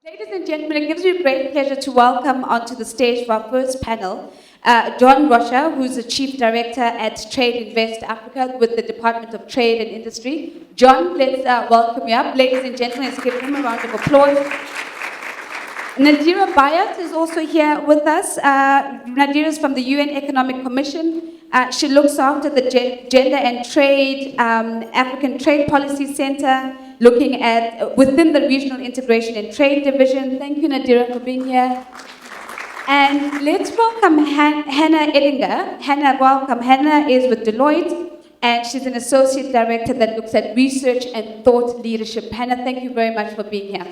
Ladies and gentlemen, it gives me great pleasure to welcome onto the stage for our first panel, John Rocha, who's the Chief Director at Trade Invest Africa with the Department of Trade and Industry. John, let's welcome you up. Ladies and gentlemen, let's give him a round of applause. Nadira Biot is also here with us. Nadira is from the UN Economic Commission. She looks after the Gender and Trade, African Trade Policy Center, looking at within the Regional Integration and Trade Division. Thank you, Nadira, for being here. And let's welcome Hannah Edinger. Hannah, welcome. Hannah is with Deloitte, and she's an associate director that looks at research and thought leadership. Hannah, thank you very much for being here.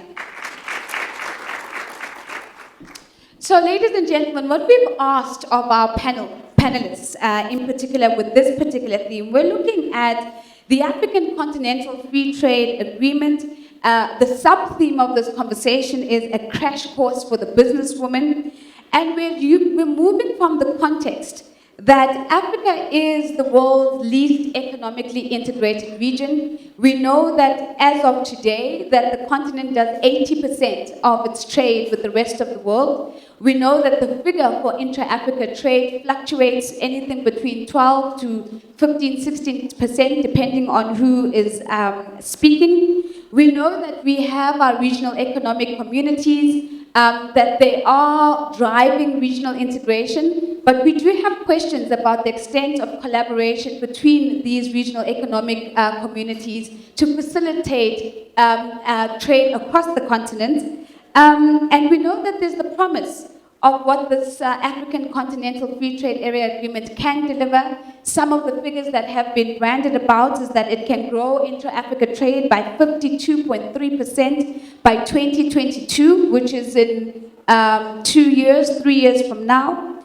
So, ladies and gentlemen, what we've asked of our panelists, in particular with this particular theme, we're looking at the African Continental Free Trade Agreement. The sub-theme of this conversation is a crash course for the businesswoman. And we're moving from the context that Africa is the world's least economically integrated region. We know that as of today, that the continent does 80% of its trade with the rest of the world. We know that the figure for intra-Africa trade fluctuates anything between 12 to 15, 16%, depending on who is speaking. We know that we have our regional economic communities, that they are driving regional integration, but we do have questions about the extent of collaboration between these regional economic communities to facilitate trade across the continent. And we know that there's the promise of what this African Continental Free Trade Area Agreement can deliver. Some of the figures that have been branded about is that it can grow intra-Africa trade by 52.3% by 2022, which is in 3 years from now.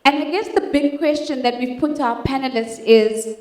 And I guess the big question that we've put to our panelists is,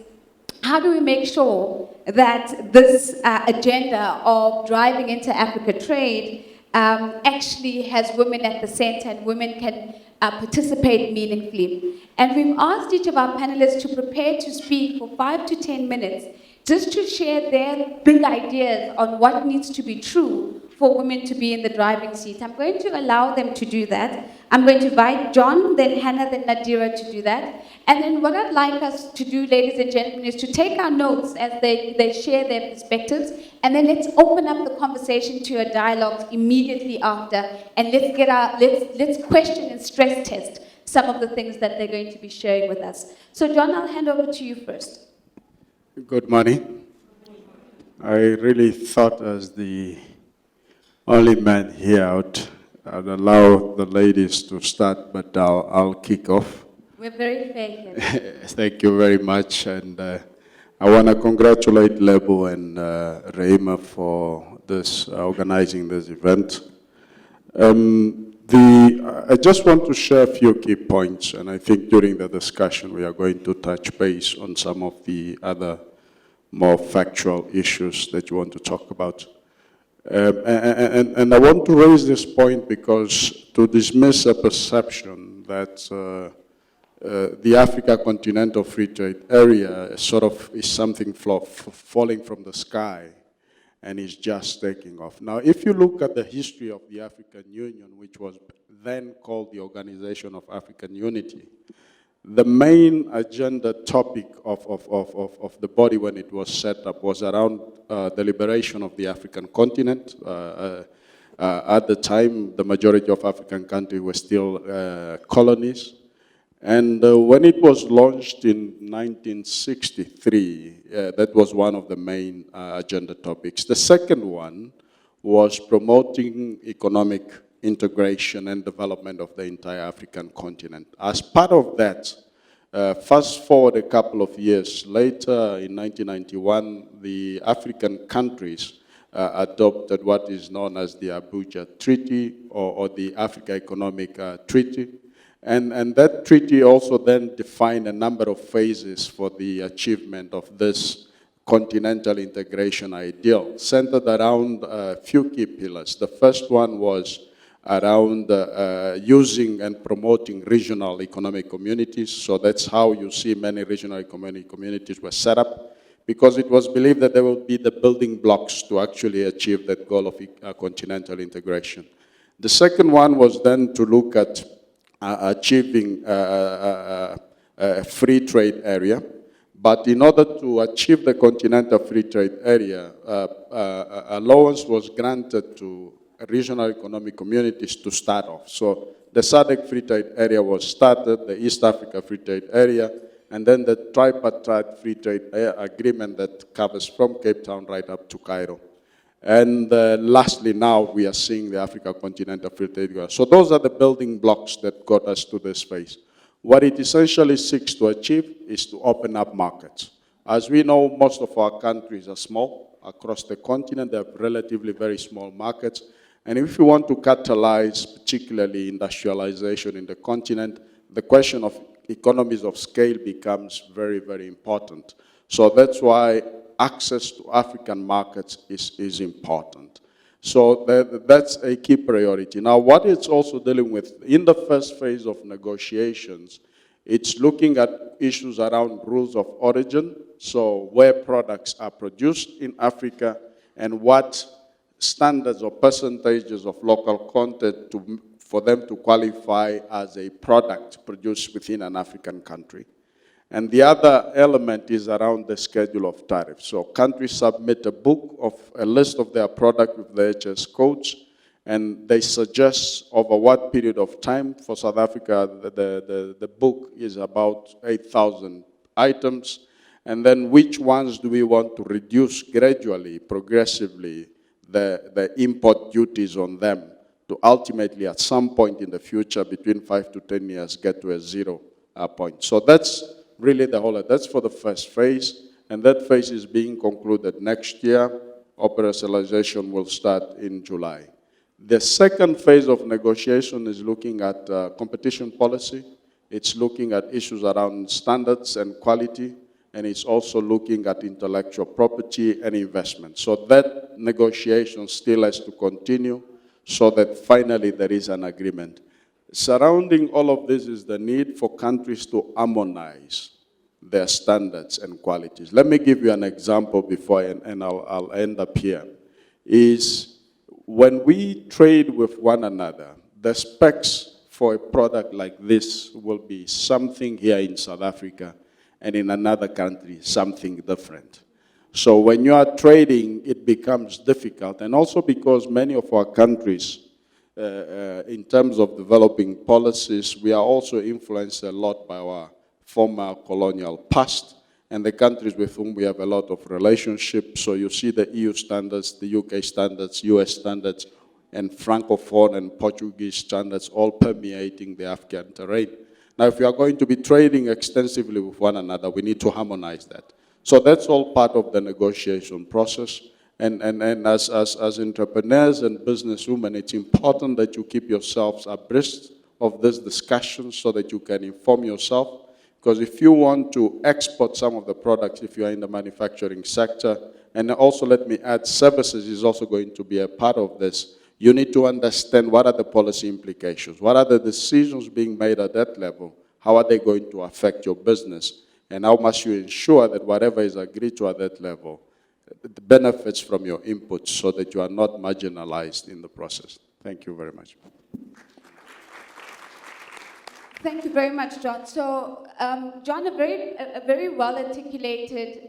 how do we make sure that this agenda of driving inter-Africa trade actually has women at the center and women can participate meaningfully? And we've asked each of our panelists to prepare to speak for 5 to 10 minutes just to share their big ideas on what needs to be true for women to be in the driving seat. I'm going to allow them to do that. I'm going to invite John, then Hannah, then Nadira to do that. And then what I'd like us to do, ladies and gentlemen, is to take our notes as they share their perspectives, and then let's open up the conversation to a dialogue immediately after, and let's question and stress test some of the things that they're going to be sharing with us. So John, I'll hand over to you first. Good morning. I really thought as the only man here I'd allow the ladies to start, but I'll kick off. We're very fair here. Thank you very much, and I want to congratulate Lebo and Reima for this organizing this event. I just want to share a few key points, and I think during the discussion we are going to touch base on some of the other more factual issues that you want to talk about. And I want to raise this point because to dismiss a perception that the Africa Continental Free Trade Area sort of is something falling from the sky and is just taking off. Now, if you look at the history of the African Union, which was then called the Organization of African Unity, the main agenda topic of the body when it was set up was around the liberation of the African continent. At the time, the majority of African countries were still colonies. And when it was launched in 1963, that was one of the main agenda topics. The second one was promoting economic integration and development of the entire African continent. As part of that, fast forward a couple of years later, in 1991, the African countries adopted what is known as the Abuja Treaty or the Africa Economic Treaty. And that treaty also then defined a number of phases for the achievement of this continental integration ideal, centered around a few key pillars. The first one was around using and promoting regional economic communities. So that's how you see many regional economic communities were set up, because it was believed that they would be the building blocks to actually achieve that goal of continental integration. The second one was then to look at achieving a free trade area. But in order to achieve the continental free trade area, allowance was granted to regional economic communities to start off. So the SADC free trade area was started, the East Africa free trade area, and then the tripartite free trade agreement that covers from Cape Town right up to Cairo. And lastly, now we are seeing the Africa Continental Free Trade Area. So those are the building blocks that got us to this phase. What it essentially seeks to achieve is to open up markets. As we know, most of our countries are small. Across the continent, they have relatively very small markets. And if you want to catalyze, particularly industrialization in the continent, the question of economies of scale becomes very, very important. So that's why access to African markets is important. So that's a key priority. Now, what it's also dealing with in the first phase of negotiations, it's looking at issues around rules of origin, so where products are produced in Africa and what standards or percentages of local content for them to qualify as a product produced within an African country. And the other element is around the schedule of tariffs. So countries submit a list of their product with the HS codes, and they suggest over what period of time. For South Africa, the book is about 8,000 items. And then which ones do we want to reduce gradually, progressively, the import duties on them to ultimately, at some point in the future, between 5 to 10 years, get to a zero point. So that's really that's for the first phase, and that phase is being concluded next year. Operationalization will start in July. The second phase of negotiation is looking at competition policy. It's looking at issues around standards and quality, and it's also looking at intellectual property and investment. So that negotiation still has to continue so that finally there is an agreement. Surrounding all of this is the need for countries to harmonize their standards and qualities. Let me give you an example before, and I'll end up here, is when we trade with one another, the specs for a product like this will be something here in South Africa, and in another country, something different. So when you are trading, it becomes difficult, and also because many of our countries, in terms of developing policies, we are also influenced a lot by our former colonial past and the countries with whom we have a lot of relationships. So you see the EU standards, the UK standards, US standards, and Francophone and Portuguese standards all permeating the African terrain. Now, if we are going to be trading extensively with one another, we need to harmonize that. So that's all part of the negotiation process. And as entrepreneurs and businesswomen, it's important that you keep yourselves abreast of this discussion so that you can inform yourself. Because if you want to export some of the products, if you are in the manufacturing sector, and also let me add, services is also going to be a part of this, you need to understand what are the policy implications, what are the decisions being made at that level, how are they going to affect your business, and how must you ensure that whatever is agreed to at that level benefits from your inputs so that you are not marginalized in the process. Thank you very much. Thank you very much, John. So, John, a very well-articulated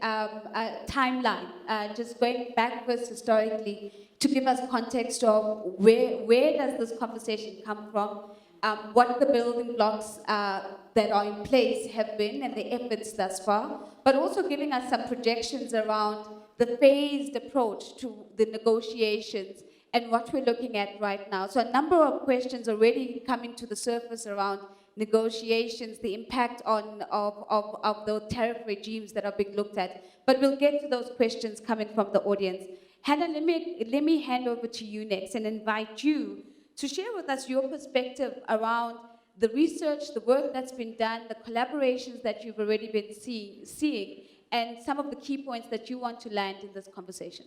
timeline, just going backwards historically to give us context of where does this conversation come from, what the building blocks that are in place have been and the efforts thus far, but also giving us some projections around the phased approach to the negotiations and what we're looking at right now. So a number of questions already coming to the surface around negotiations, the impact of the tariff regimes that are being looked at. But we'll get to those questions coming from the audience. Hannah, let me hand over to you next and invite you to share with us your perspective around the research, the work that's been done, the collaborations that you've already been seeing, and some of the key points that you want to land in this conversation.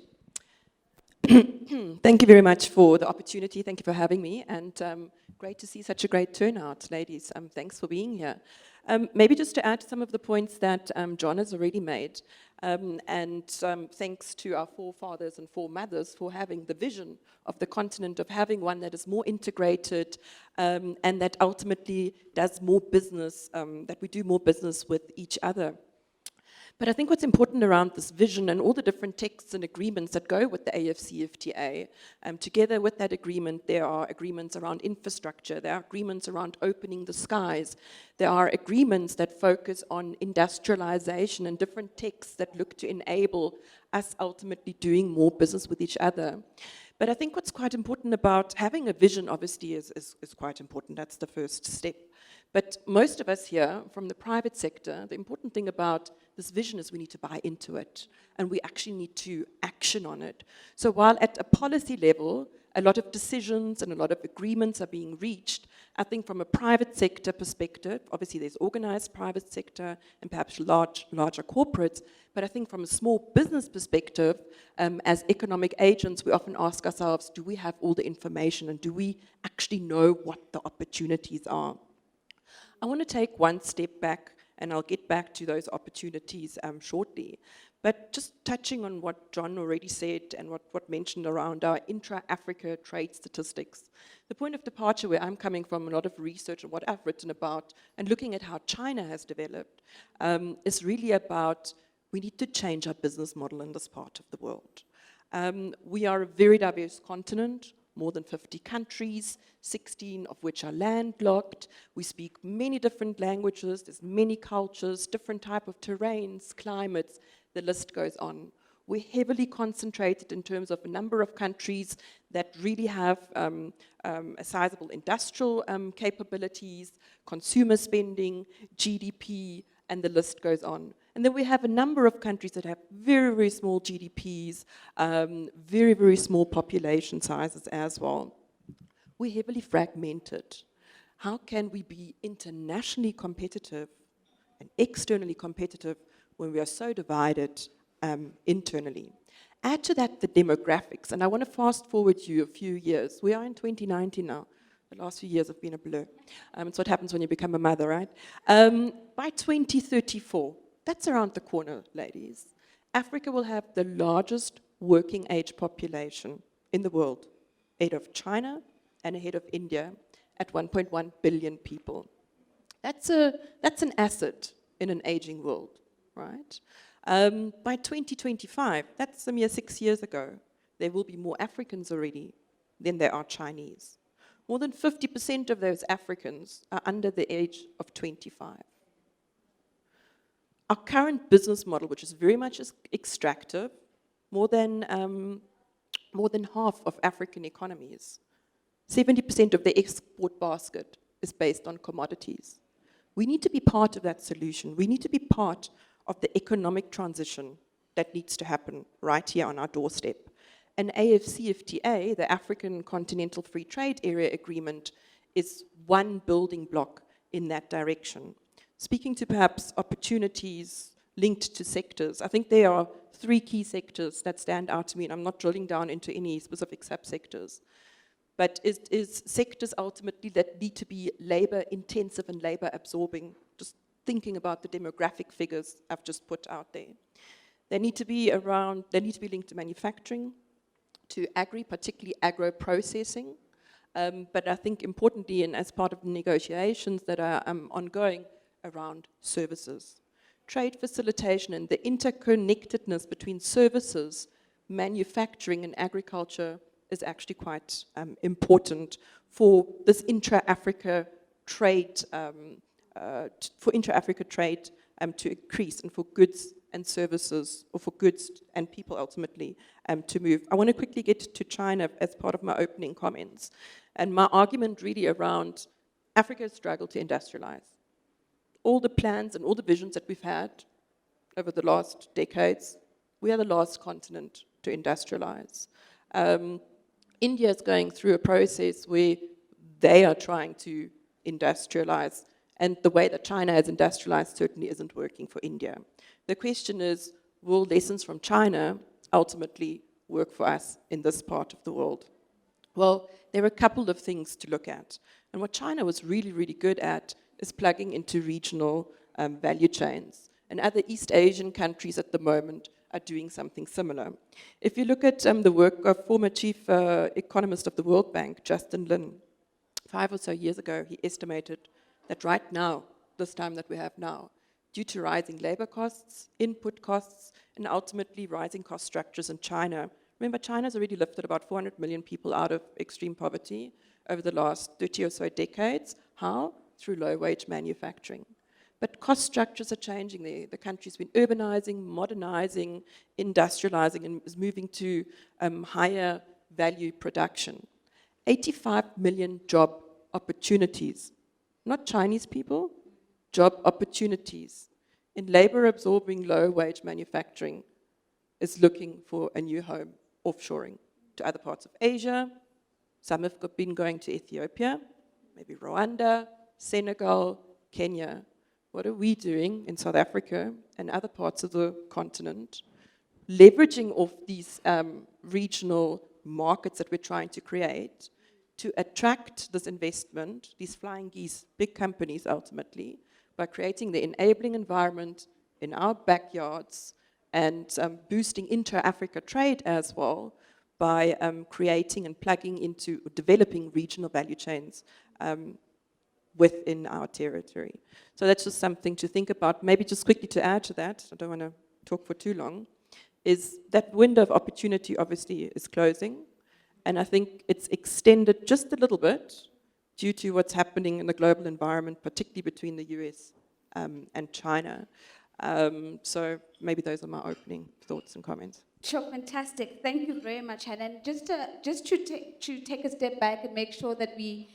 Thank you very much for the opportunity. Thank you for having me. And great to see such a great turnout, ladies. Thanks for being here. Maybe just to add to some of the points that John has already made. Thanks to our forefathers and foremothers for having the vision of the continent, of having one that is more integrated and that ultimately does more business, that we do more business with each other. But I think what's important around this vision and all the different texts and agreements that go with the AfCFTA, together with that agreement, there are agreements around infrastructure, there are agreements around opening the skies, there are agreements that focus on industrialization and different texts that look to enable us ultimately doing more business with each other. But I think what's quite important about having a vision, obviously, is quite important. That's the first step. But most of us here, from the private sector, the important thing about this vision is we need to buy into it, and we actually need to action on it. So while at a policy level, a lot of decisions and a lot of agreements are being reached, I think from a private sector perspective, obviously there's organized private sector and perhaps larger corporates, but I think from a small business perspective, as economic agents, we often ask ourselves, do we have all the information and do we actually know what the opportunities are? I want to take one step back, and I'll get back to those opportunities shortly. But just touching on what John already said and what mentioned around our intra-Africa trade statistics. The point of departure where I'm coming from, a lot of research and what I've written about, and looking at how China has developed, is really about we need to change our business model in this part of the world. We are a very diverse continent. More than 50 countries, 16 of which are landlocked. We speak many different languages, there's many cultures, different type of terrains, climates, the list goes on. We're heavily concentrated in terms of a number of countries that really have a sizable industrial capabilities, consumer spending, GDP, and the list goes on. And then we have a number of countries that have very, very small GDPs, very, very small population sizes as well. We're heavily fragmented. How can we be internationally competitive and externally competitive when we are so divided internally? Add to that the demographics, and I want to fast forward you a few years. We are in 2019 now. The last few years have been a blur. It's what happens when you become a mother, right? By 2034, that's around the corner, ladies, Africa will have the largest working age population in the world, ahead of China and ahead of India at 1.1 billion people. That's an asset in an aging world, right? By 2025, that's a mere 6 years ago, there will be more Africans already than there are Chinese. More than 50% of those Africans are under the age of 25. Our current business model, which is very much extractive, more than half of African economies, 70% of the export basket is based on commodities. We need to be part of that solution. We need to be part of the economic transition that needs to happen right here on our doorstep. And AfCFTA, the African Continental Free Trade Area Agreement, is one building block in that direction. Speaking to perhaps opportunities linked to sectors, I think there are 3 key sectors that stand out to me, and I'm not drilling down into any specific subsectors, but is sectors ultimately that need to be labor intensive and labor absorbing, just thinking about the demographic figures I've just put out there. They need to be linked to manufacturing, to particularly agro-processing, but I think importantly, and as part of the negotiations that are ongoing, around services. Trade facilitation and the interconnectedness between services, manufacturing and agriculture is actually quite important for this intra-Africa trade, to increase and for goods and services, or for goods and people ultimately to move. I want to quickly get to China as part of my opening comments. And my argument really around Africa's struggle to industrialize. All the plans and all the visions that we've had over the last decades, we are the last continent to industrialize. India is going through a process where they are trying to industrialize, and the way that China has industrialized certainly isn't working for India. The question is, will lessons from China ultimately work for us in this part of the world? Well, there are a couple of things to look at. And what China was really, really good at is plugging into regional value chains. and other East Asian countries at the moment are doing something similar. If you look at the work of former chief economist of the World Bank, Justin Lin, 5 or so years ago, he estimated that right now, this time that we have now, due to rising labor costs, input costs, and ultimately rising cost structures in China. Remember, China's already lifted about 400 million people out of extreme poverty over the last 30 or so decades. How? Through low-wage manufacturing. But cost structures are changing there. The country's been urbanizing, modernizing, industrializing, and is moving to higher value production. 85 million job opportunities, not Chinese people, job opportunities in labor-absorbing low-wage manufacturing is looking for a new home, offshoring to other parts of Asia. Some have been going to Ethiopia, maybe Rwanda, Senegal, Kenya. What are we doing in South Africa and other parts of the continent, leveraging off these regional markets that we're trying to create to attract this investment, these flying geese, big companies ultimately, by creating the enabling environment in our backyards and boosting intra-Africa trade as well by creating and plugging into developing regional value chains within our territory. So that's just something to think about. Maybe just quickly to add to that, I don't want to talk for too long, is that window of opportunity obviously is closing, and I think it's extended just a little bit due to what's happening in the global environment, particularly between the US and China. So maybe those are my opening thoughts and comments. Sure, fantastic. Thank you very much, Hannah. And just to take a step back and make sure that we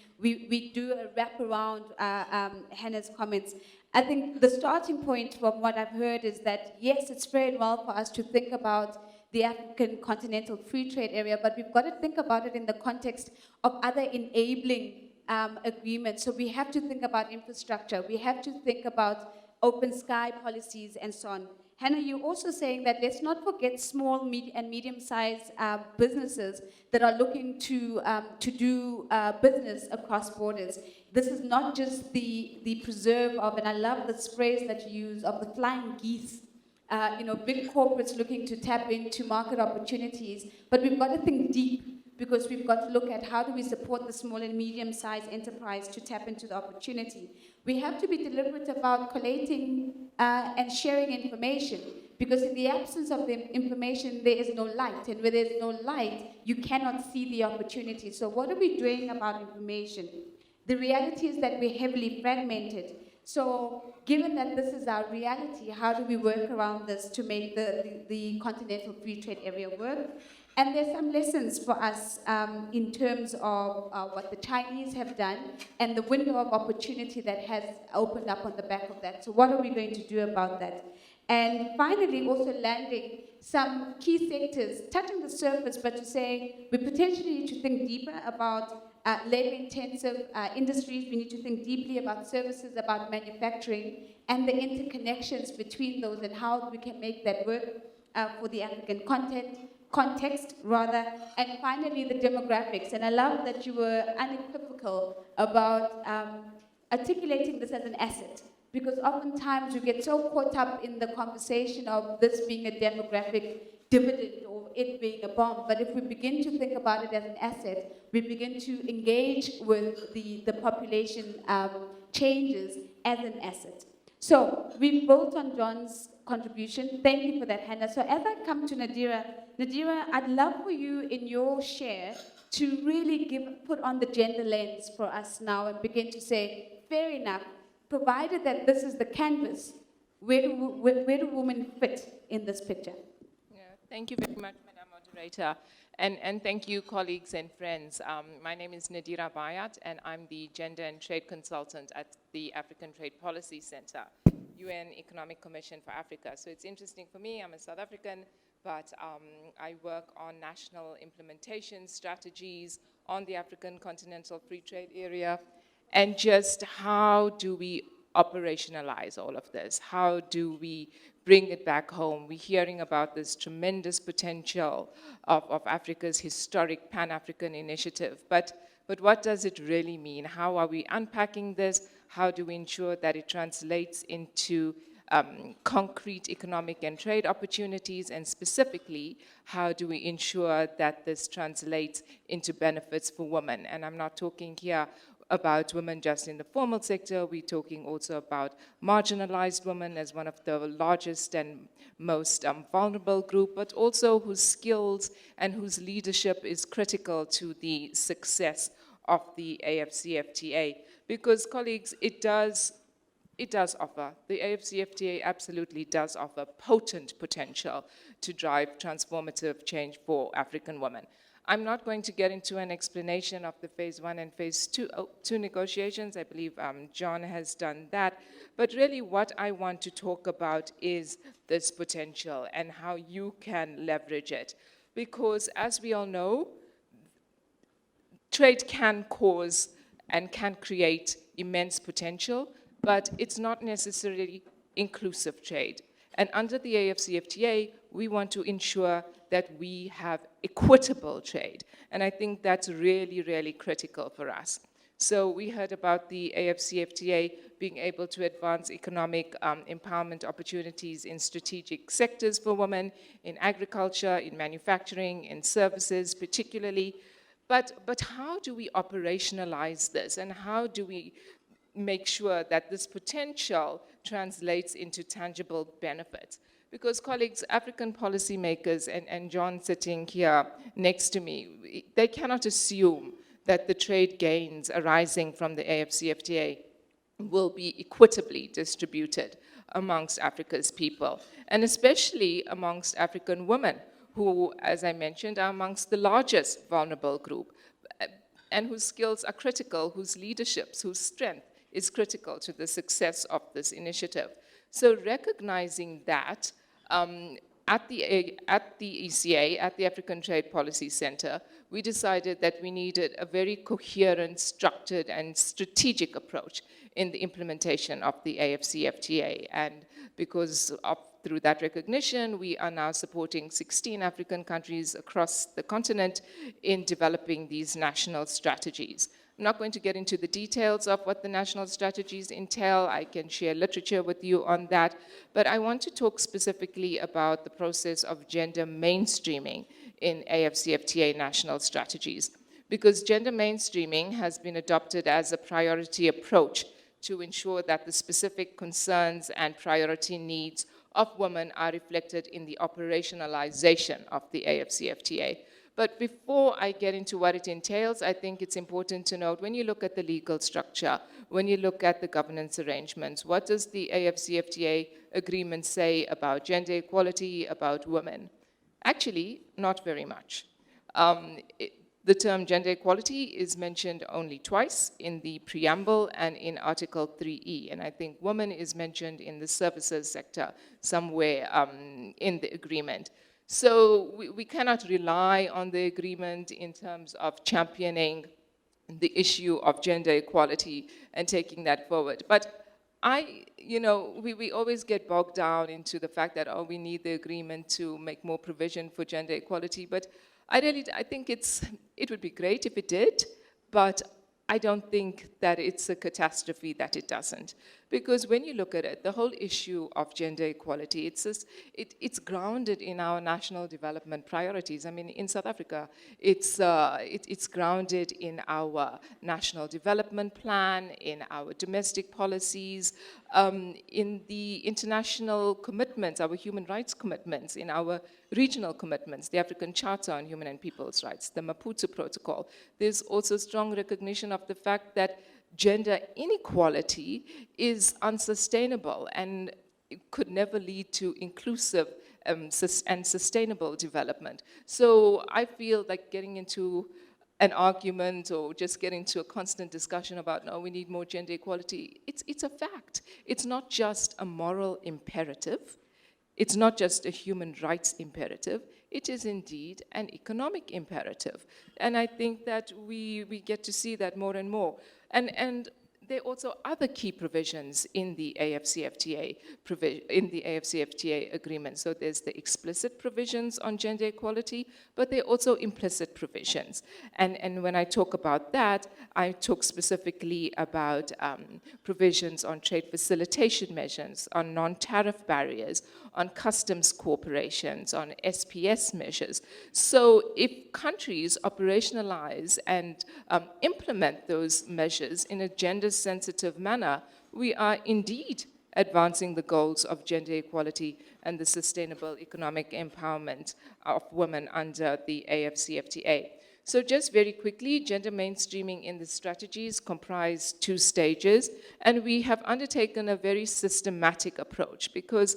do a wrap around Hannah's comments. I think the starting point from what I've heard is that, yes, it's very well for us to think about the African Continental Free Trade area, but we've got to think about it in the context of other enabling agreements. So we have to think about infrastructure. We have to think about open sky policies and so on. Hannah, you're also saying that let's not forget small and medium-sized businesses that are looking to do business across borders. This is not just the preserve of, and I love this phrase that you use, of the flying geese. Big corporates looking to tap into market opportunities, but we've got to think deep, because we've got to look at how do we support the small and medium-sized enterprise to tap into the opportunity. We have to be deliberate about collating and sharing information, because in the absence of the information, there is no light, and where there's no light, you cannot see the opportunity. So what are we doing about information? The reality is that we're heavily fragmented. So given that this is our reality, how do we work around this to make the Continental Free Trade area work? And there's some lessons for us in terms of what the Chinese have done and the window of opportunity that has opened up on the back of that. So what are we going to do about that? And finally, also landing some key sectors, touching the surface, but to say we potentially need to think deeper about labor-intensive industries. We need to think deeply about services, about manufacturing, and the interconnections between those and how we can make that work for the African context, rather. And finally, the demographics. And I love that you were unequivocal about articulating this as an asset, because oftentimes we get so caught up in the conversation of this being a demographic dividend or it being a bomb. But if we begin to think about it as an asset, we begin to engage with the population changes as an asset. So we've built on John's contribution. Thank you for that, Hannah. So as I come to Nadira, I'd love for you in your share to really put on the gender lens for us now and begin to say, fair enough, provided that this is the canvas, where do women fit in this picture? Thank you very much, Madam Moderator, and thank you, colleagues and friends. My name is Nadira Biot, and I'm the Gender and Trade Consultant at the African Trade Policy Center, UN Economic Commission for Africa. So it's interesting for me, I'm a South African, but I work on national implementation strategies on the African Continental Free Trade area, and just how do we operationalize all of this? How do we bring it back home? We're hearing about this tremendous potential of Africa's historic Pan-African initiative, but what does it really mean? How are we unpacking this? How do we ensure that it translates into concrete economic and trade opportunities, and specifically, how do we ensure that this translates into benefits for women? And I'm not talking here about women just in the formal sector. We're talking also about marginalized women as one of the largest and most vulnerable group, but also whose skills and whose leadership is critical to the success of the AfCFTA. Because, colleagues, it does offer, the AfCFTA absolutely does offer potent potential to drive transformative change for African women. I'm not going to get into an explanation of the phase 1 and phase 2 negotiations. I believe John has done that. But really what I want to talk about is this potential and how you can leverage it. Because as we all know, trade can cause and can create immense potential, but it's not necessarily inclusive trade. And under the AfCFTA, we want to ensure that we have equitable trade. And I think that's really, really critical for us. So we heard about the AfCFTA being able to advance economic empowerment opportunities in strategic sectors for women, in agriculture, in manufacturing, in services particularly. But how do we operationalize this, and how do we make sure that this potential translates into tangible benefits? Because, colleagues, African policymakers, and John sitting here next to me, they cannot assume that the trade gains arising from the AfCFTA will be equitably distributed amongst Africa's people, and especially amongst African women, who, as I mentioned, are amongst the largest vulnerable group, and whose skills are critical, whose leaderships, whose strength is critical to the success of this initiative. So recognizing that, at the ECA, at the African Trade Policy Center, we decided that we needed a very coherent, structured, and strategic approach in the implementation of the AfCFTA. And because through that recognition, we are now supporting 16 African countries across the continent in developing these national strategies. I'm not going to get into the details of what the national strategies entail. I can share literature with you on that. But I want to talk specifically about the process of gender mainstreaming in AfCFTA national strategies. Because gender mainstreaming has been adopted as a priority approach to ensure that the specific concerns and priority needs of women are reflected in the operationalization of the AfCFTA. But before I get into what it entails, I think it's important to note, when you look at the legal structure, when you look at the governance arrangements, what does the AfCFTA agreement say about gender equality, about women? Actually, not very much. The term gender equality is mentioned only twice, in the preamble and in Article 3E, and I think women is mentioned in the services sector somewhere in the agreement. So we cannot rely on the agreement in terms of championing the issue of gender equality and taking that forward. But we always get bogged down into the fact that, we need the agreement to make more provision for gender equality. But I think it would be great if it did, but I don't think that it's a catastrophe that it doesn't. Because when you look at it, the whole issue of gender equality, it's grounded in our national development priorities. I mean, in South Africa, it's grounded in our national development plan, in our domestic policies, in the international commitments, our human rights commitments, in our regional commitments, the African Charter on Human and People's Rights, the Maputo Protocol. There's also strong recognition of the fact that gender inequality is unsustainable and it could never lead to inclusive and sustainable development. So I feel like getting into an argument or just getting into a constant discussion about, no, we need more gender equality, it's a fact. It's not just a moral imperative. It's not just a human rights imperative. It is indeed an economic imperative. And I think that we get to see that more and more. And there are also other key provisions in the AfCFTA, agreement. So there's the explicit provisions on gender equality, but there are also implicit provisions. And when I talk about that, I talk specifically about provisions on trade facilitation measures, on non-tariff barriers, on customs cooperations, on SPS measures. So if countries operationalize and implement those measures in a gender-sensitive manner, we are indeed advancing the goals of gender equality and the sustainable economic empowerment of women under the AfCFTA. So just very quickly, gender mainstreaming in the strategies comprise 2 stages, and we have undertaken a very systematic approach because,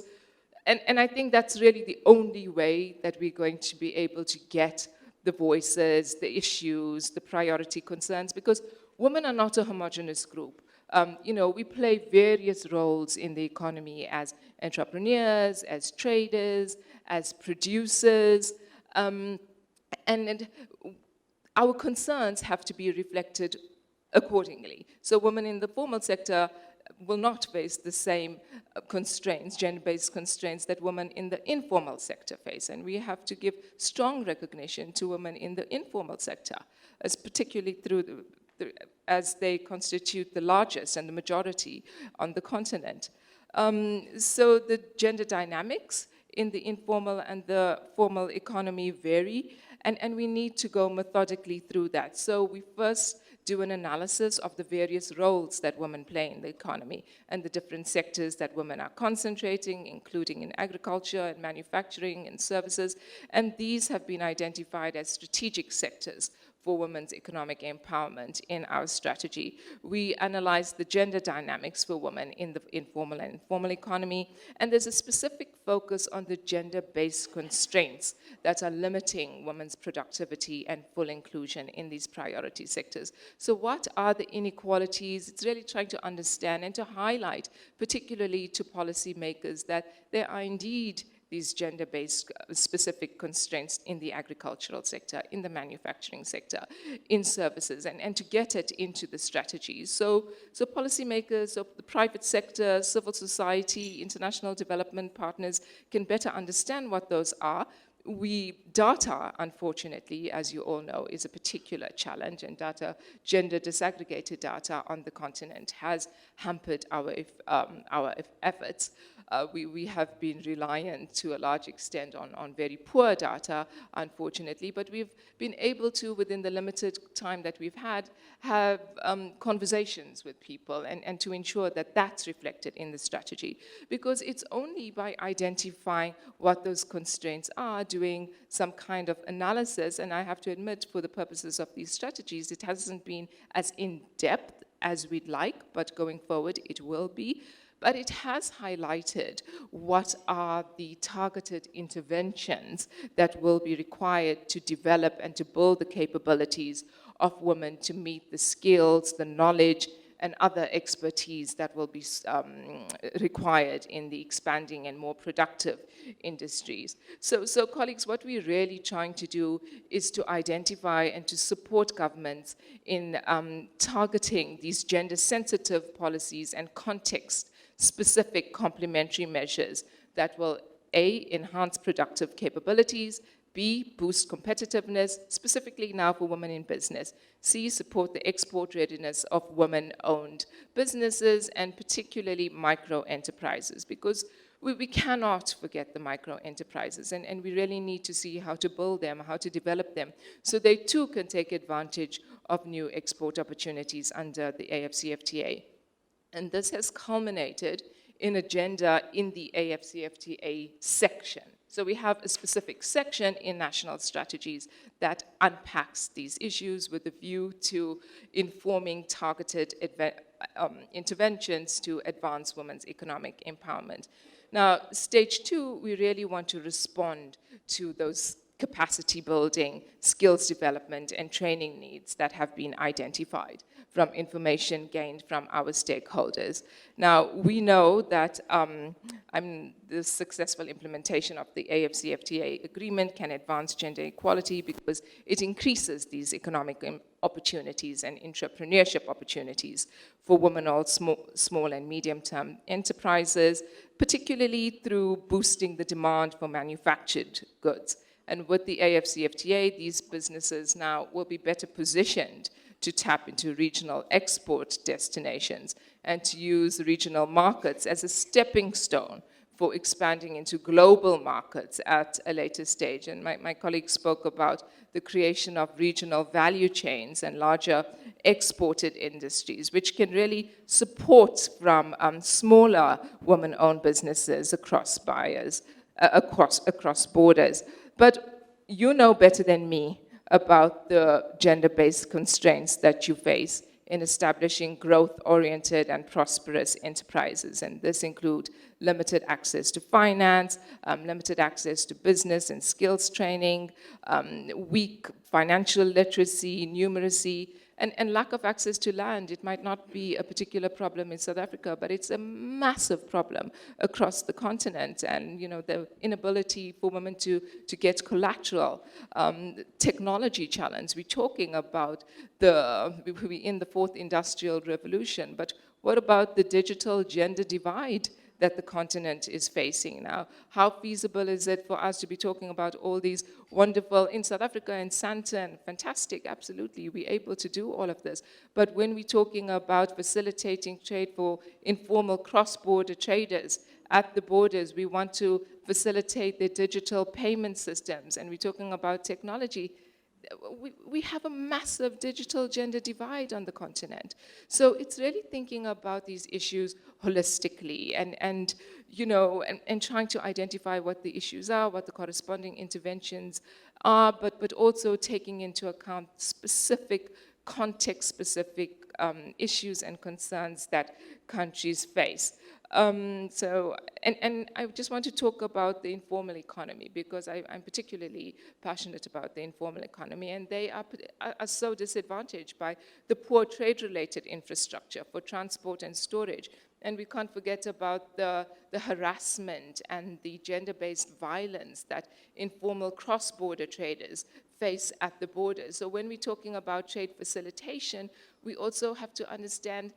and I think that's really the only way that we're going to be able to get the voices, the issues, the priority concerns, because women are not a homogeneous group. We play various roles in the economy as entrepreneurs, as traders, as producers, and our concerns have to be reflected accordingly. So women in the formal sector will not face the same constraints, gender-based constraints that women in the informal sector face. And we have to give strong recognition to women in the informal sector, as particularly as they constitute the largest and the majority on the continent. So the gender dynamics in the informal and the formal economy vary, and we need to go methodically through that. So we first do an analysis of the various roles that women play in the economy and the different sectors that women are concentrating, including in agriculture and manufacturing and services, and these have been identified as strategic sectors for women's economic empowerment in our strategy. We analyze the gender dynamics for women in the informal and formal economy, and there's a specific focus on the gender-based constraints that are limiting women's productivity and full inclusion in these priority sectors. So what are the inequalities? It's really trying to understand and to highlight, particularly to policymakers, that there are indeed these gender-based specific constraints in the agricultural sector, in the manufacturing sector, in services, and to get it into the strategies. So policymakers of the private sector, civil society, international development partners can better understand what those are. Data, unfortunately, as you all know, is a particular challenge, and gender disaggregated data on the continent has hampered our efforts. We have been reliant to a large extent on very poor data, unfortunately, but we've been able to, within the limited time that we've had, have conversations with people and to ensure that that's reflected in the strategy. Because it's only by identifying what those constraints are, doing some kind of analysis, and I have to admit, for the purposes of these strategies, it hasn't been as in-depth as we'd like, but going forward it will be. But it has highlighted what are the targeted interventions that will be required to develop and to build the capabilities of women to meet the skills, the knowledge, and other expertise that will be required in the expanding and more productive industries. So colleagues, what we're really trying to do is to identify and to support governments in targeting these gender-sensitive policies and context-specific complementary measures that will A, enhance productive capabilities, B, boost competitiveness, specifically now for women in business. C, support the export readiness of women-owned businesses and particularly micro-enterprises, because we cannot forget the micro-enterprises, and we really need to see how to build them, how to develop them, so they too can take advantage of new export opportunities under the AfCFTA. And this has culminated in agenda in the AfCFTA section. So we have a specific section in national strategies that unpacks these issues with a view to informing targeted interventions to advance women's economic empowerment. Now, stage 2, we really want to respond to those capacity building, skills development, and training needs that have been identified from information gained from our stakeholders. Now, we know that the successful implementation of the AfCFTA agreement can advance gender equality because it increases these economic opportunities and entrepreneurship opportunities for women-owned small and medium-term enterprises, particularly through boosting the demand for manufactured goods. And with the AfCFTA, these businesses now will be better positioned to tap into regional export destinations and to use regional markets as a stepping stone for expanding into global markets at a later stage. And my colleague spoke about the creation of regional value chains and larger exported industries, which can really support from smaller women-owned businesses across borders. But you know better than me about the gender-based constraints that you face in establishing growth-oriented and prosperous enterprises. And this include limited access to finance, limited access to business and skills training, weak financial literacy, numeracy, and lack of access to land. It might not be a particular problem in South Africa, but it's a massive problem across the continent. And the inability for women to get collateral, technology challenge. We're talking about we're in the fourth industrial revolution, but what about the digital gender divide that the continent is facing now? How feasible is it for us to be talking about all these wonderful, in South Africa and Sandton, fantastic, absolutely, we're able to do all of this. But when we're talking about facilitating trade for informal cross-border traders at the borders, we want to facilitate their digital payment systems, and we're talking about technology. We have a massive digital gender divide on the continent. So it's really thinking about these issues holistically and trying to identify what the issues are, what the corresponding interventions are, but also taking into account specific, context-specific issues and concerns that countries face. And I just want to talk about the informal economy because I'm particularly passionate about the informal economy, and they are so disadvantaged by the poor trade-related infrastructure for transport and storage. And we can't forget about the harassment and the gender-based violence that informal cross-border traders face at the borders. So when we're talking about trade facilitation, we also have to understand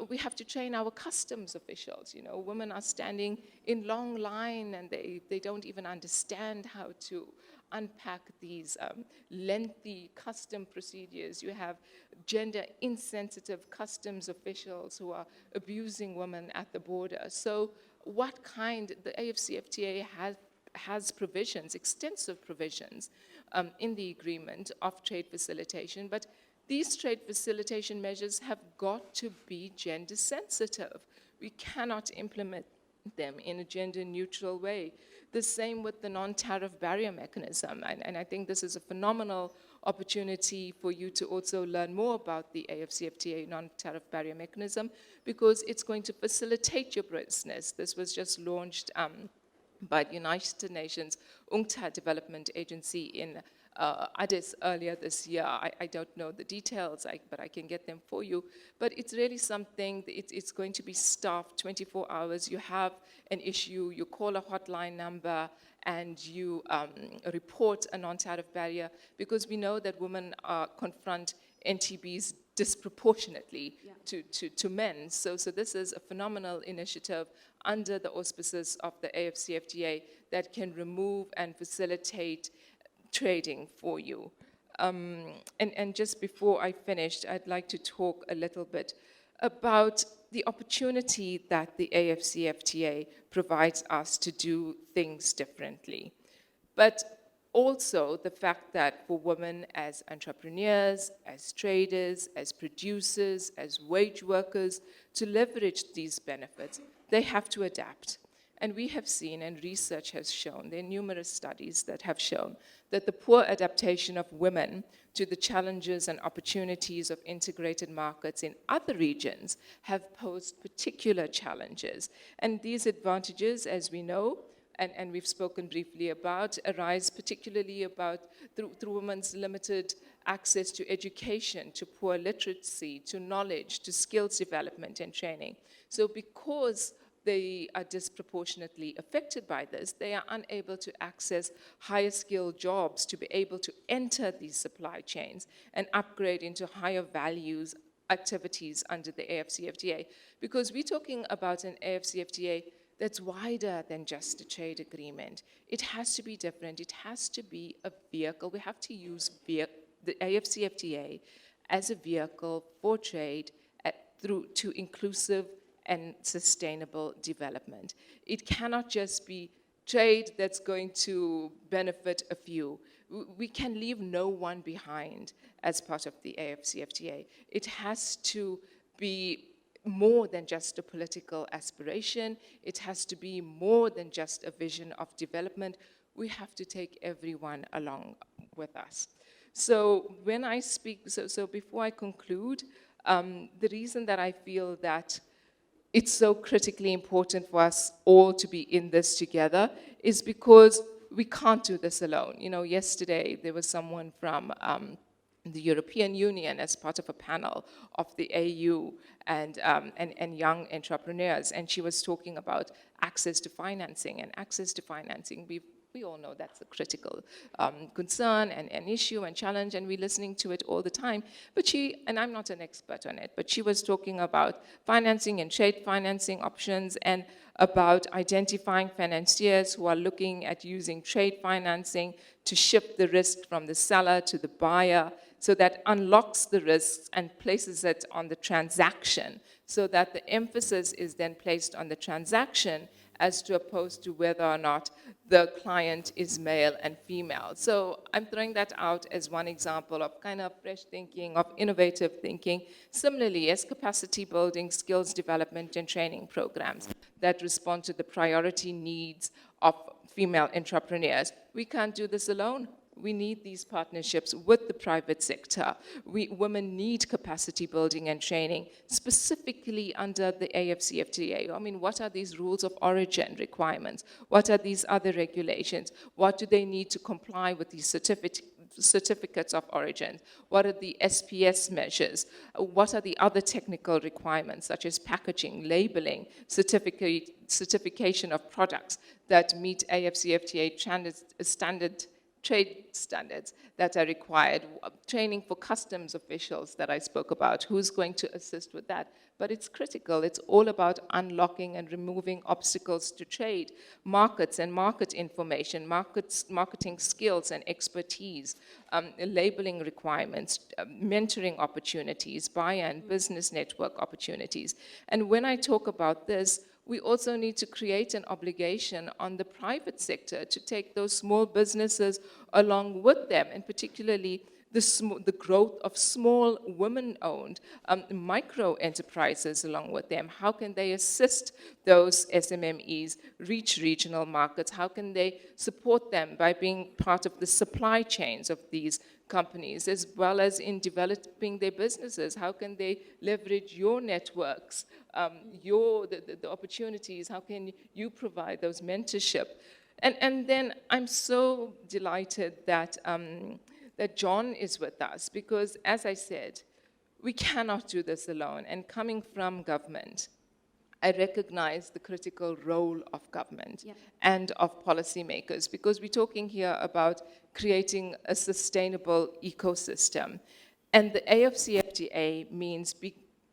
we have to train our customs officials. Women are standing in long line and they don't even understand how to unpack these lengthy custom procedures. You have gender insensitive customs officials who are abusing women at the border. So the AfCFTA has provisions, extensive provisions in the agreement of trade facilitation, but these trade facilitation measures have got to be gender sensitive. We cannot implement them in a gender neutral way. The same with the non-tariff barrier mechanism. And I think this is a phenomenal opportunity for you to also learn more about the AfCFTA non-tariff barrier mechanism because it's going to facilitate your business. This was just launched by the United Nations UNCTAD Development Agency in Addis earlier this year. I don't know the details, but I can get them for you. But it's really something, it's going to be staffed 24 hours. You have an issue, you call a hotline number, and you report a non-tariff barrier, because we know that women confront NTBs disproportionately to men. So this is a phenomenal initiative under the auspices of the AfCFTA that can remove and facilitate trading for you. And just before I finished, I'd like to talk a little bit about the opportunity that the AfCFTA provides us to do things differently. But also the fact that for women as entrepreneurs, as traders, as producers, as wage workers, to leverage these benefits, they have to adapt. And we have seen, and research has shown, there are numerous studies that have shown, that the poor adaptation of women to the challenges and opportunities of integrated markets in other regions have posed particular challenges. And these advantages, as we know, and we've spoken briefly about, arise particularly about through women's limited access to education, to poor literacy, to knowledge, to skills development and training. So because they are disproportionately affected by this, they are unable to access higher skilled jobs to be able to enter these supply chains and upgrade into higher values activities under the AfCFTA. Because we're talking about an AfCFTA that's wider than just a trade agreement. It has to be different. It has to be a vehicle. We have to use the AfCFTA as a vehicle for trade through to inclusive and sustainable development. It cannot just be trade that's going to benefit a few. We can leave no one behind as part of the AfCFTA. It has to be more than just a political aspiration. It has to be more than just a vision of development. We have to take everyone along with us. So when I speak, so before I conclude, the reason that I feel that it's so critically important for us all to be in this together is because we can't do this alone. You know, yesterday there was someone from the European Union as part of a panel of the AU and young entrepreneurs, and she was talking about access to financing, and access to financing. We all know that's a critical concern and an issue and challenge, and we're listening to it all the time. But she, and I'm not an expert on it, but she was talking about financing and trade financing options and about identifying financiers who are looking at using trade financing to shift the risk from the seller to the buyer, so that unlocks the risks and places it on the transaction, so that the emphasis is then placed on the transaction as to opposed to whether or not the client is male and female. So I'm throwing that out as one example of kind of fresh thinking, of innovative thinking. Similarly, as capacity building, skills development and training programs that respond to the priority needs of female entrepreneurs. We can't do this alone. We need these partnerships with the private sector. Women need capacity building and training, specifically under the AfCFTA. I mean, what are these rules of origin requirements? What are these other regulations? What do they need to comply with these certificates of origin? What are the SPS measures? What are the other technical requirements, such as packaging, labeling, certification of products that meet AfCFTA standard trade standards that are required, training for customs officials that I spoke about, who's going to assist with that. But it's critical. It's all about unlocking and removing obstacles to trade, markets and market information, marketing skills and expertise, labeling requirements, mentoring opportunities, buyer and business network opportunities. And when I talk about this, we also need to create an obligation on the private sector to take those small businesses along with them, and particularly the growth of small women-owned micro enterprises along with them. How can they assist those SMMEs reach regional markets? How can they support them by being part of the supply chains of these companies, as well as in developing their businesses? How can they leverage your networks, the opportunities? How can you provide those mentorship? And then I'm so delighted that that John is with us, because as I said, we cannot do this alone. And coming from government, I recognize the critical role of government and of policymakers, because we're talking here about creating a sustainable ecosystem. And the AfCFTA means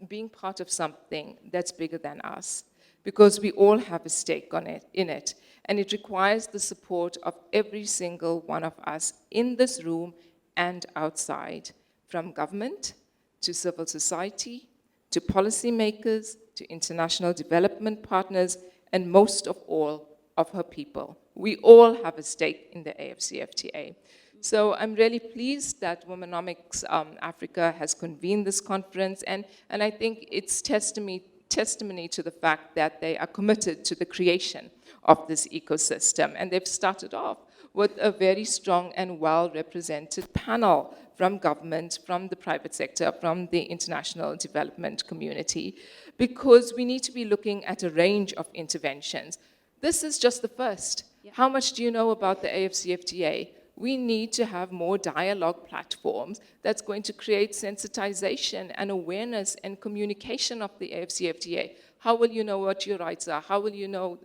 being part of something that's bigger than us, because we all have a stake in it. And it requires the support of every single one of us in this room and outside, from government to civil society, to policymakers, to international development partners, and most of all, of her people. We all have a stake in the AfCFTA. So I'm really pleased that Womenomics Africa has convened this conference, and I think it's testimony to the fact that they are committed to the creation of this ecosystem. And they've started off with a very strong and well-represented panel from government, from the private sector, from the international development community, because we need to be looking at a range of interventions. This is just the first. how much do you know about the AfCFTA? We need to have more dialogue platforms that's going to create sensitization and awareness and communication of the AfCFTA. How will you know what your rights are? How will you know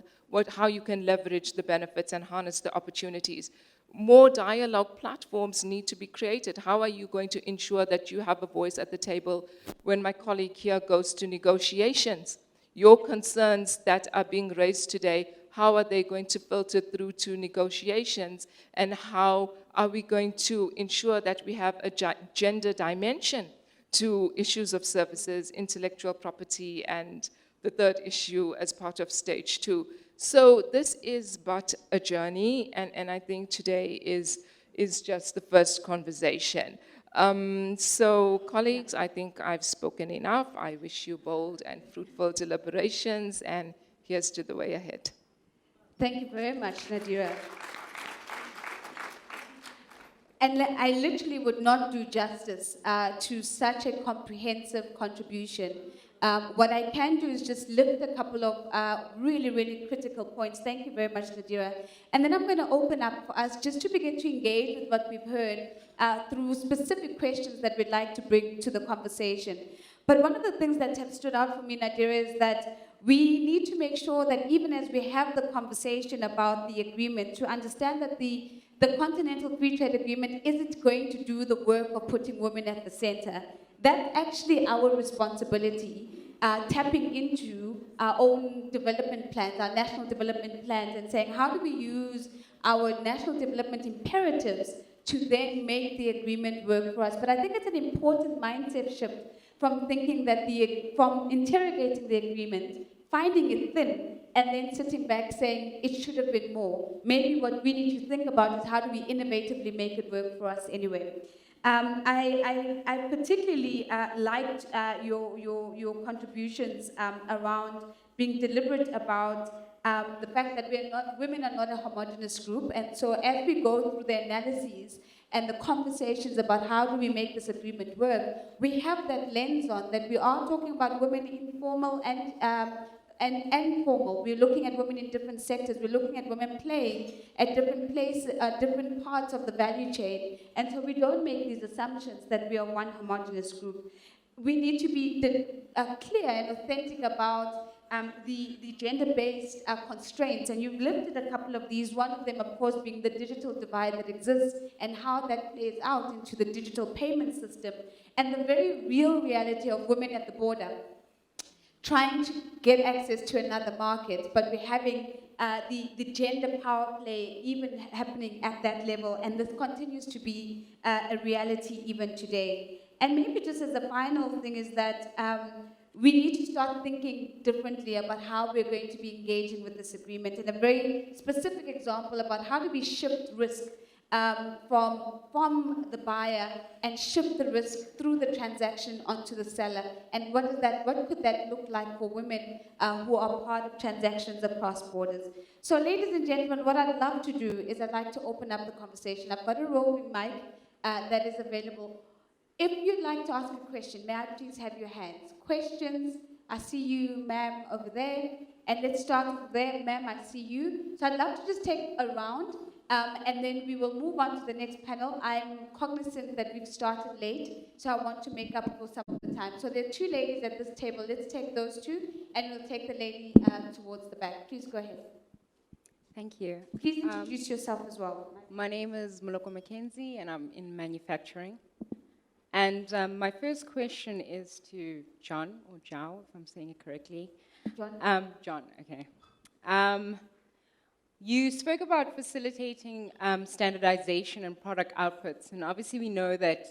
how you can leverage the benefits and harness the opportunities? More dialogue platforms need to be created. How are you going to ensure that you have a voice at the table when my colleague here goes to negotiations? Your concerns that are being raised today, how are they going to filter through to negotiations? And how are we going to ensure that we have a gender dimension to issues of services, intellectual property, and the third issue as part of stage 2? So this is but a journey, and I think today is just the first conversation. So colleagues, I think I've spoken enough. I wish you bold and fruitful deliberations, and here's to the way ahead. Thank you very much, Nadira. And I literally would not do justice to such a comprehensive contribution. What I can do is just lift a couple of really, really critical points. Thank you very much, Nadira. And then I'm going to open up for us just to begin to engage with what we've heard through specific questions that we'd like to bring to the conversation. But one of the things that have stood out for me, Nadira, is that we need to make sure that even as we have the conversation about the agreement, to understand that the Continental Free Trade Agreement isn't going to do the work of putting women at the center. That's actually our responsibility, tapping into our own development plans, our national development plans, and saying, how do we use our national development imperatives to then make the agreement work for us? But I think it's an important mindset shift from thinking that from interrogating the agreement, finding it thin, and then sitting back saying it should have been more. Maybe what we need to think about is how do we innovatively make it work for us anyway. I particularly liked your contributions around being deliberate about the fact that women are not a homogenous group, and so as we go through the analyses and the conversations about how do we make this agreement work, we have that lens on that we are talking about women informal and formal. We're looking at women in different sectors. We're looking at women playing at different places, different parts of the value chain. And so we don't make these assumptions that we are one homogenous group. We need to be clear and authentic about the gender-based constraints. And you've lifted a couple of these, one of them, of course, being the digital divide that exists and how that plays out into the digital payment system and the very real reality of women at the border trying to get access to another market, but we're having the gender power play even happening at that level, and this continues to be a reality even today. And maybe just as a final thing is that we need to start thinking differently about how we're going to be engaging with this agreement, and a very specific example about how do we shift risk from the buyer and shift the risk through the transaction onto the seller, and what could that look like for women who are part of transactions across borders. So ladies and gentlemen, what I'd love to do is I'd like to open up the conversation. I've got a roving mic that is available. If you'd like to ask a question, may I please have your hands? Questions? I see you, ma'am, over there. And let's start there, ma'am, I see you. So I'd love to just take a round. And then we will move on to the next panel. I'm cognizant that we've started late, so I want to make up for some of the time. So there are two ladies at this table. Let's take those two, and we'll take the lady towards the back. Please go ahead. Thank you. Please introduce yourself as well. My name is Moloko Mackenzie, and I'm in manufacturing. And my first question is to John, or Zhao, if I'm saying it correctly. John. John, okay. You spoke about facilitating standardization and product outputs, and obviously we know that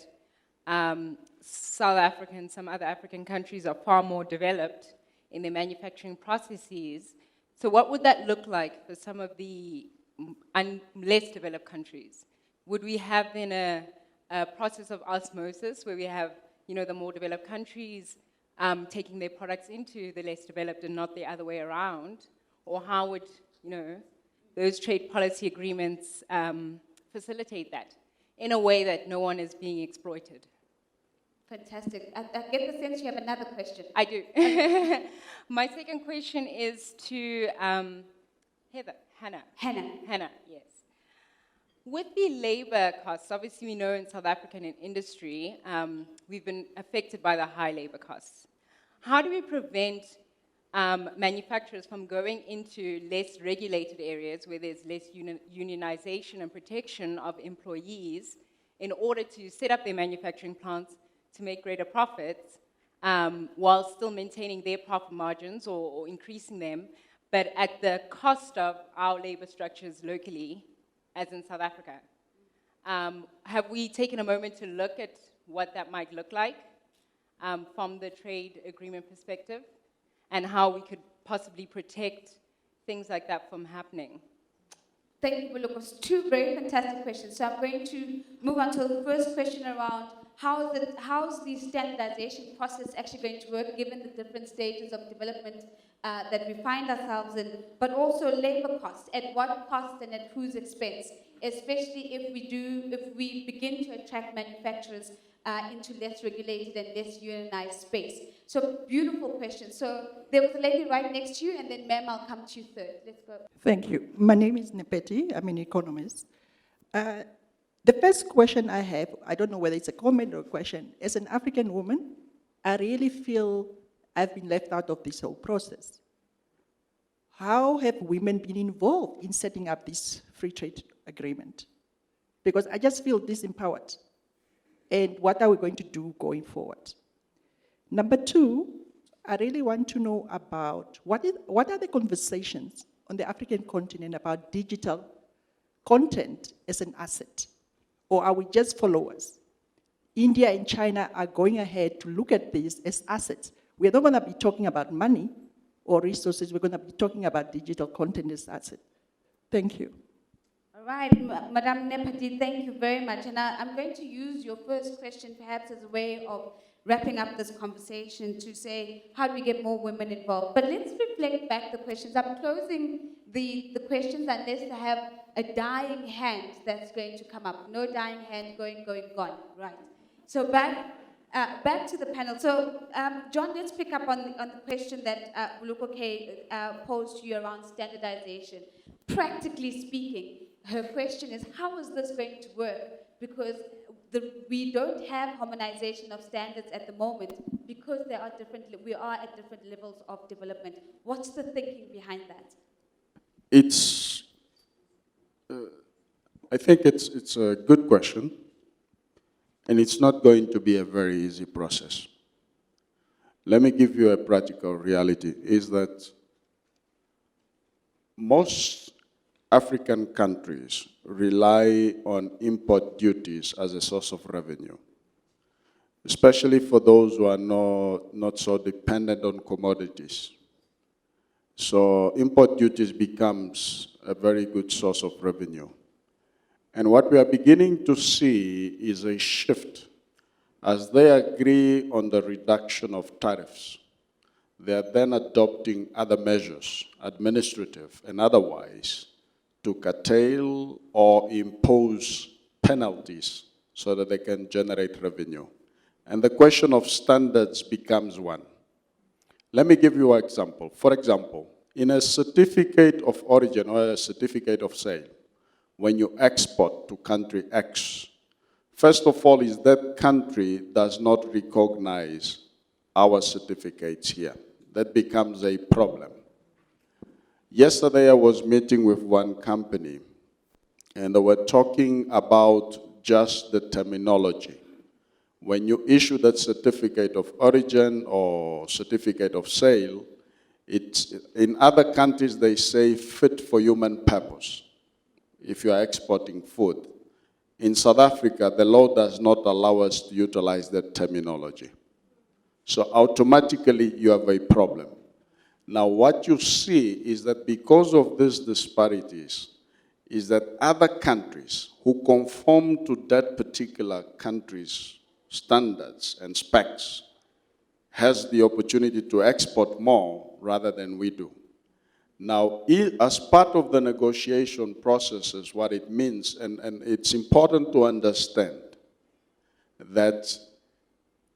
South Africa and some other African countries are far more developed in their manufacturing processes. So what would that look like for some of the less developed countries? Would we have then a process of osmosis where we have, the more developed countries taking their products into the less developed and not the other way around? Or how would, those trade policy agreements facilitate that in a way that no one is being exploited? Fantastic. I get the sense you have another question. I do. My second question is to Hannah. Hannah. Hannah, yes. With the labor costs, obviously we know in South African industry, we've been affected by the high labor costs. How do we prevent manufacturers from going into less regulated areas where there's less unionization and protection of employees in order to set up their manufacturing plants to make greater profits while still maintaining their profit margins or increasing them, but at the cost of our labor structures locally, as in South Africa? Have we taken a moment to look at what that might look like from the trade agreement perspective, and how we could possibly protect things like that from happening? Thank you, Bulukos. Two very fantastic questions. So I'm going to move on to the first question around how's the standardization process actually going to work given the different stages of development that we find ourselves in, but also labor costs, at what cost and at whose expense, especially if we begin to attract manufacturers into less regulated and less unionized space. So beautiful question. So there was a lady right next to you, and then ma'am, I'll come to you third. Let's go. Thank you. My name is Nepeti. I'm an economist. The first question I have, I don't know whether it's a comment or a question. As an African woman, I really feel I've been left out of this whole process. How have women been involved in setting up this free trade agreement? Because I just feel disempowered. And what are we going to do going forward? Number two, I really want to know about what are the conversations on the African continent about digital content as an asset? Or are we just followers? India and China are going ahead to look at this as assets. We're not going to be talking about money or resources. We're going to be talking about digital content as asset. Thank you. All right, Madam Nepati, thank you very much. And I'm going to use your first question perhaps as a way of wrapping up this conversation to say, how do we get more women involved? But let's reflect back the questions. I'm closing the questions unless I have a dying hand that's going to come up. No dying hand, going, gone. Right. So back to the panel. So, John, let's pick up on the question that Bulukoke posed to you around standardization. Practically speaking, her question is, how is this going to work? Because we don't have harmonization of standards at the moment because we are at different levels of development. What's the thinking behind that? I think it's a good question, and it's not going to be a very easy process. Let me give you a practical reality, is that most African countries rely on import duties as a source of revenue, especially for those who are not so dependent on commodities. So import duties becomes a very good source of revenue. And what we are beginning to see is a shift. As they agree on the reduction of tariffs, they are then adopting other measures, administrative and otherwise, to curtail or impose penalties so that they can generate revenue. And the question of standards becomes one. Let me give you an example. For example, in a certificate of origin or a certificate of sale, when you export to country X, first of all is that country does not recognize our certificates here. That becomes a problem. Yesterday I was meeting with one company and they were talking about just the terminology. When you issue that certificate of origin or certificate of sale, in other countries they say fit for human purpose if you are exporting food. In South Africa, the law does not allow us to utilize that terminology. So automatically you have a problem. Now what you see is that because of these disparities, is that other countries who conform to that particular country's standards and specs has the opportunity to export more rather than we do. Now, as part of the negotiation processes, what it means, and it's important to understand that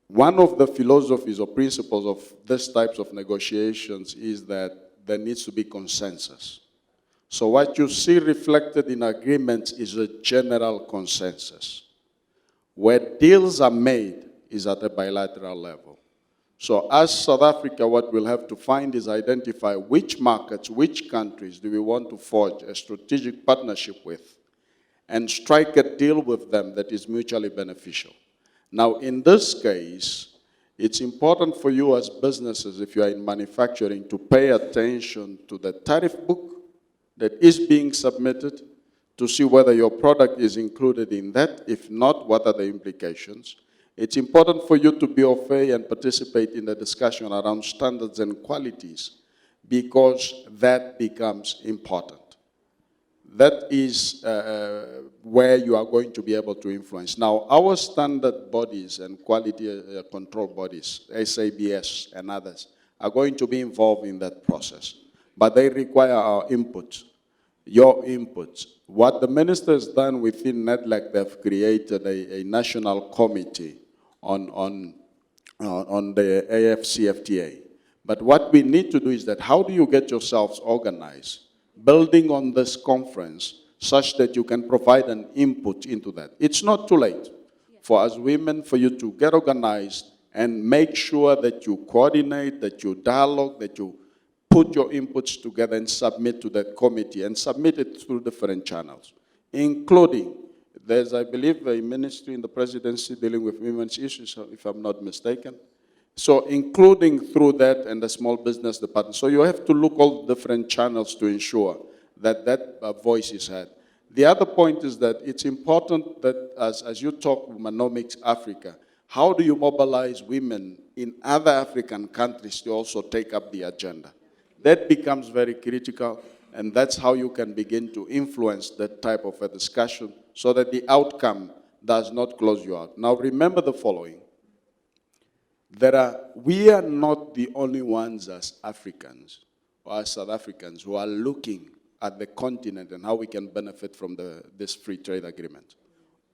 one of the philosophies or principles of these types of negotiations is that there needs to be consensus. So what you see reflected in agreements is a general consensus. Where deals are made is at a bilateral level. So as South Africa, what we'll have to find is identify which markets, which countries do we want to forge a strategic partnership with and strike a deal with them that is mutually beneficial. Now, in this case, it's important for you as businesses, if you are in manufacturing, to pay attention to the tariff book that is being submitted to see whether your product is included in that. If not, what are the implications? It's important for you to be au fait and participate in the discussion around standards and qualities because that becomes important. That is where you are going to be able to influence. Now, our standard bodies and quality control bodies, SABS and others, are going to be involved in that process. But they require our input, your input. What the minister has done within NEDLAC, they've created a national committee on the AfCFTA. But what we need to do is that how do you get yourselves organized, building on this conference such that you can provide an input into that. It's not too late for us women, for you to get organized and make sure that you coordinate, that you dialogue, that you put your inputs together and submit to that committee and submit it through different channels, including, there's, I believe, a ministry in the presidency dealing with women's issues, if I'm not mistaken. So including through that and the small business department. So you have to look all different channels to ensure that that voice is heard. The other point is that it's important that as you talk Womenomics Africa, how do you mobilize women in other African countries to also take up the agenda? That becomes very critical, and that's how you can begin to influence that type of a discussion so that the outcome does not close you out. Now remember the following. We are not the only ones as Africans or as South Africans who are looking at the continent and how we can benefit from this free trade agreement.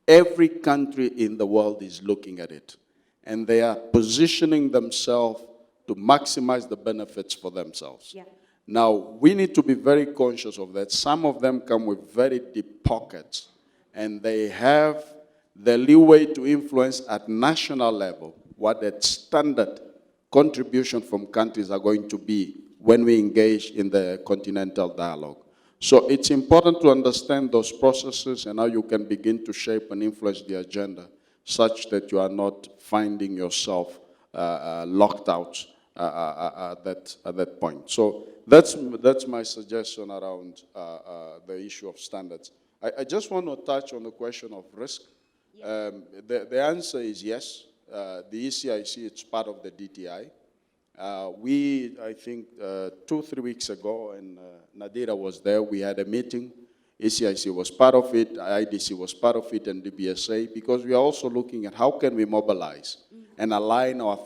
Every country in the world is looking at it, and they are positioning themselves to maximize the benefits for themselves. Yeah. Now, we need to be very conscious of that. Some of them come with very deep pockets, and they have the leeway to influence at national level what that standard contribution from countries are going to be when we engage in the continental dialogue. So it's important to understand those processes and how you can begin to shape and influence the agenda such that you are not finding yourself locked out at that point. So that's my suggestion around the issue of standards. I just want to touch on the question of risk. The answer is yes. The ECIC, it's part of the DTI. I think 2-3 weeks ago, and Nadira was there, we had a meeting. ECIC was part of it, IDC was part of it, and DBSA, because we are also looking at how can we mobilize and align our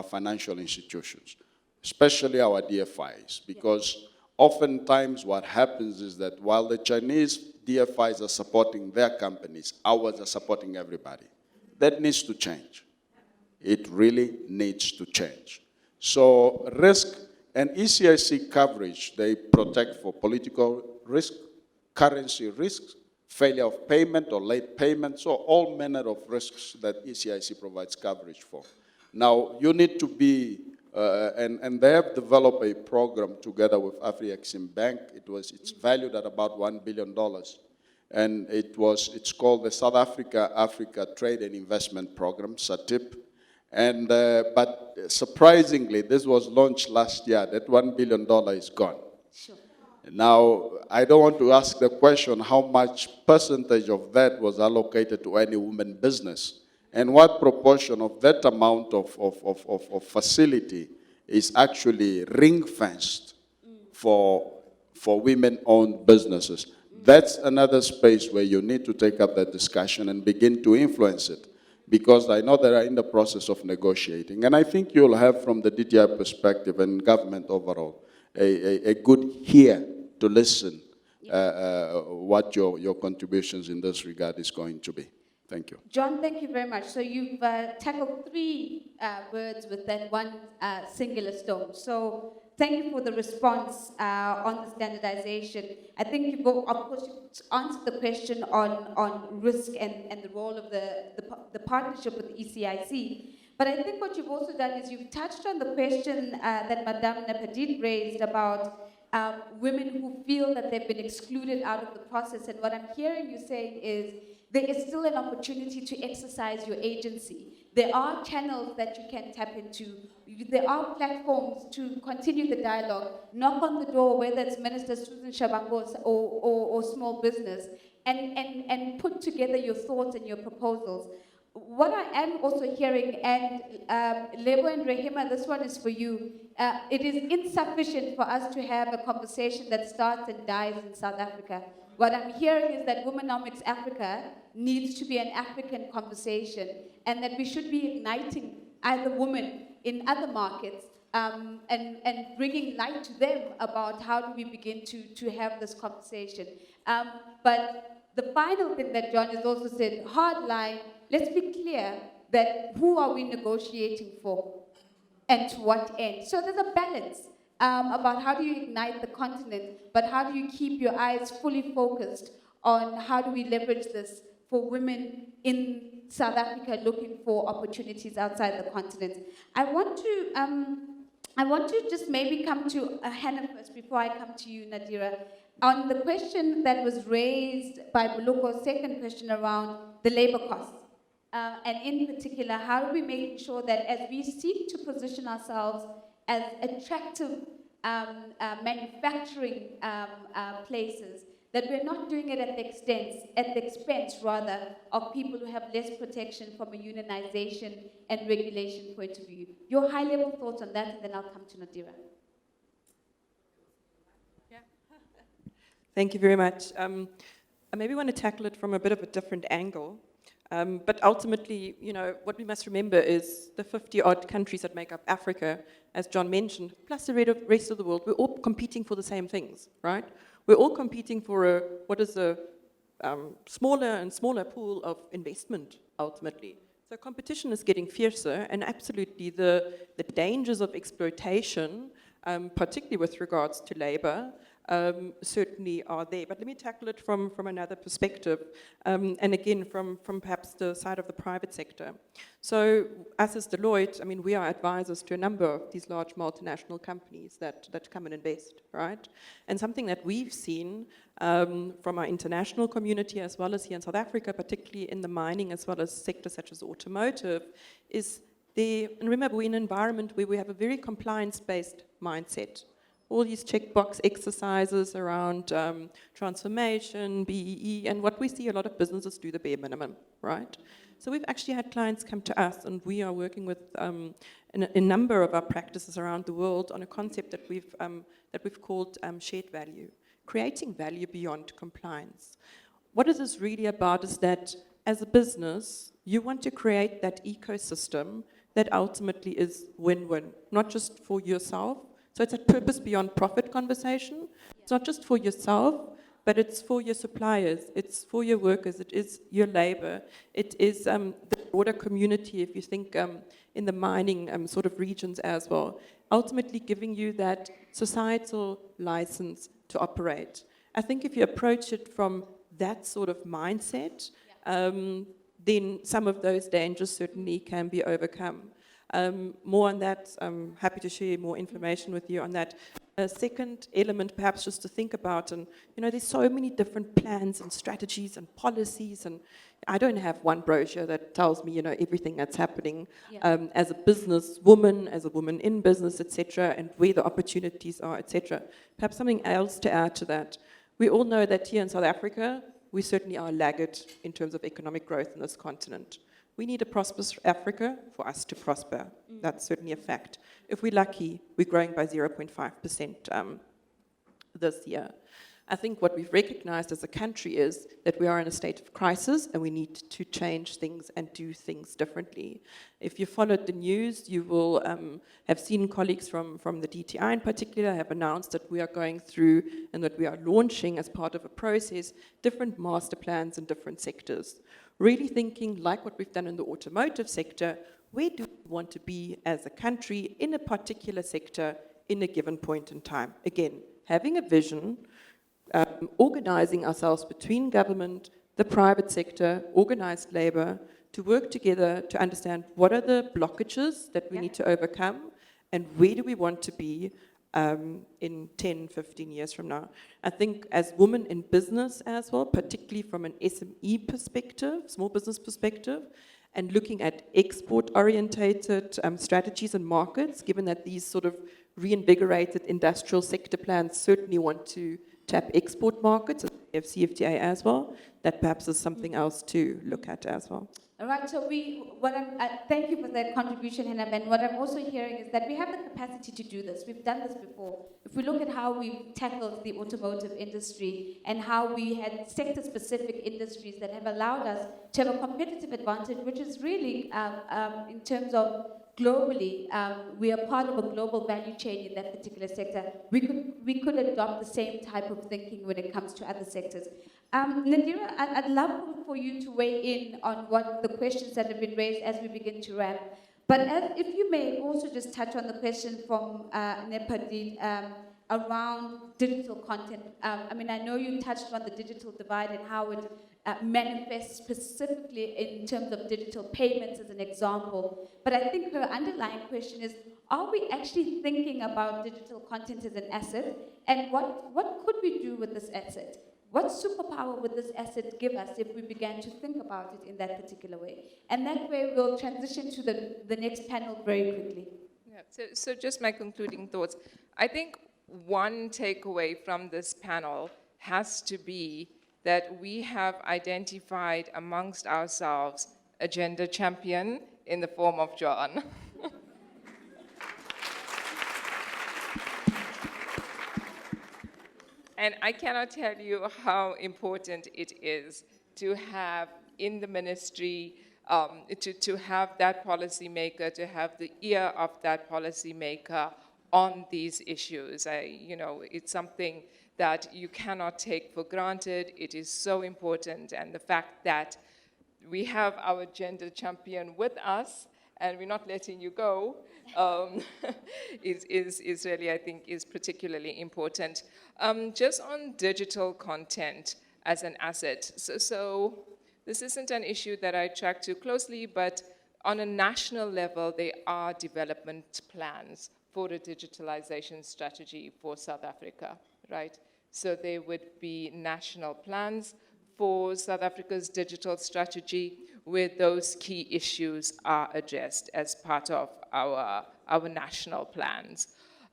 financial institutions, especially our DFIs, because oftentimes what happens is that while the Chinese DFIs are supporting their companies, ours are supporting everybody. That needs to change. It really needs to change. So risk and ECIC coverage, they protect for political risk, currency risks, failure of payment or late payment, so all manner of risks that ECIC provides coverage for. Now, you need to be, and they have developed a program together with Afrexim Bank. It's valued at about $1 billion. And it's called the South Africa Trade and Investment Program, SATIP. And, but surprisingly, this was launched last year. That $1 billion is gone. Sure. Now, I don't want to ask the question how much percentage of that was allocated to any women business, and what proportion of that amount of facility is actually ring-fenced for women-owned businesses. That's another space where you need to take up that discussion and begin to influence it, because I know they are in the process of negotiating. And I think you'll have, from the DTI perspective and government overall, a good ear to listen what your contributions in this regard is going to be. Thank you. John, thank you very much. So you've tackled three words with that one singular stone. So thank you for the response on the standardization. I think you've, of course, you've answered the question on risk and the role of the partnership with ECIC. But I think what you've also done is you've touched on the question that Madame Napadit raised about women who feel that they've been excluded out of the process. And what I'm hearing you saying is there is still an opportunity to exercise your agency. There are channels that you can tap into. There are platforms to continue the dialogue. Knock on the door, whether it's Minister Susan Shabangos or small business, and put together your thoughts and your proposals. What I am also hearing, and Lebo and Rahima, this one is for you. It is insufficient for us to have a conversation that starts and dies in South Africa. What I'm hearing is that Womenomics Africa needs to be an African conversation, and that we should be igniting other women in other markets and bringing light to them about how do we begin to have this conversation. But the final thing that John has also said, hard line, let's be clear that who are we negotiating for and to what end? So there's a balance about how do you ignite the continent, but how do you keep your eyes fully focused on how do we leverage this for women in South Africa looking for opportunities outside the continent. I want to just maybe come to Hannah first before I come to you, Nadira. On the question that was raised by Buluko's second question around the labor costs. And in particular, how are we making sure that as we seek to position ourselves as attractive manufacturing places, that we're not doing it at the expense rather of people who have less protection from a unionization and regulation point of view. Your high-level thoughts on that, and then I'll come to Nadira. Yeah. Thank you very much. I maybe want to tackle it from a bit of a different angle. But ultimately, you know, what we must remember is the 50-odd countries that make up Africa, as John mentioned, plus the rest of the world, we're all competing for the same things, right? We're all competing for what is a smaller and smaller pool of investment, ultimately. So competition is getting fiercer, and absolutely the dangers of exploitation, particularly with regards to labor, certainly are there. But let me tackle it from another perspective, and again, from perhaps the side of the private sector. So us as Deloitte, I mean, we are advisors to a number of these large multinational companies that come and invest, right? And something that we've seen from our international community as well as here in South Africa, particularly in the mining as well as sectors such as automotive, is and remember, we're in an environment where we have a very compliance-based mindset. All these checkbox exercises around transformation, BEE, and what we see a lot of businesses do the bare minimum, right? So we've actually had clients come to us, and we are working with a number of our practices around the world on a concept that we've called shared value, creating value beyond compliance. What is this really about is that as a business, you want to create that ecosystem that ultimately is win-win, not just for yourself. So it's a purpose beyond profit conversation. It's not just for yourself, but it's for your suppliers, it's for your workers, it is your labor, it is the broader community, if you think in the mining sort of regions as well, ultimately giving you that societal license to operate. I think if you approach it from that sort of mindset, then some of those dangers certainly can be overcome. More on that, I'm happy to share more information with you on that. A second element perhaps just to think about, and you know, there's so many different plans and strategies and policies, and I don't have one brochure that tells me, you know, everything that's happening as a business woman, as a woman in business, etc., and where the opportunities are, etc. Perhaps something else to add to that. We all know that here in South Africa, we certainly are laggard in terms of economic growth in this continent. We need a prosperous Africa for us to prosper. That's certainly a fact. If we're lucky, we're growing by 0.5% this year. I think what we've recognized as a country is that we are in a state of crisis and we need to change things and do things differently. If you followed the news, you will have seen colleagues from the DTI in particular have announced that we are going through and that we are launching as part of a process different master plans in different sectors. Really thinking like what we've done in the automotive sector, where do we want to be as a country in a particular sector in a given point in time. Again, having a vision, organizing ourselves between government, the private sector, organized labor, to work together to understand what are the blockages that we need to overcome and where do we want to be in 10, 15 years from now. I think as women in business as well, particularly from an SME perspective, small business perspective, and looking at export-orientated strategies and markets, given that these sort of reinvigorated industrial sector plans certainly want to tap export markets, AfCFTA as well, that perhaps is something else to look at as well. All right, so thank you for that contribution, Henab. And what I'm also hearing is that we have the capacity to do this. We've done this before. If we look at how we've tackled the automotive industry and how we had sector-specific industries that have allowed us to have a competitive advantage, which is really, in terms of globally, we are part of a global value chain in that particular sector. We could adopt the same type of thinking when it comes to other sectors. Nadira, I'd love for you to weigh in on what the questions that have been raised as we begin to wrap. But if you may also just touch on the question from Nepadi around digital content. I mean, I know you touched on the digital divide and how it manifests specifically in terms of digital payments as an example. But I think her underlying question is, are we actually thinking about digital content as an asset? And what could we do with this asset? What superpower would this asset give us if we began to think about it in that particular way? And that way we'll transition to the next panel very quickly. Yeah, so just my concluding thoughts. I think one takeaway from this panel has to be that we have identified amongst ourselves a gender champion in the form of John. And I cannot tell you how important it is to have in the ministry, to have that policymaker, to have the ear of that policymaker on these issues. It's something that you cannot take for granted. It is so important, and the fact that we have our gender champion with us and we're not letting you go is really, I think, is particularly important. Just on digital content as an asset. So this isn't an issue that I track too closely, but on a national level, there are development plans for a digitalization strategy for South Africa, right? So there would be national plans for South Africa's digital strategy where those key issues are addressed as part of our national plans.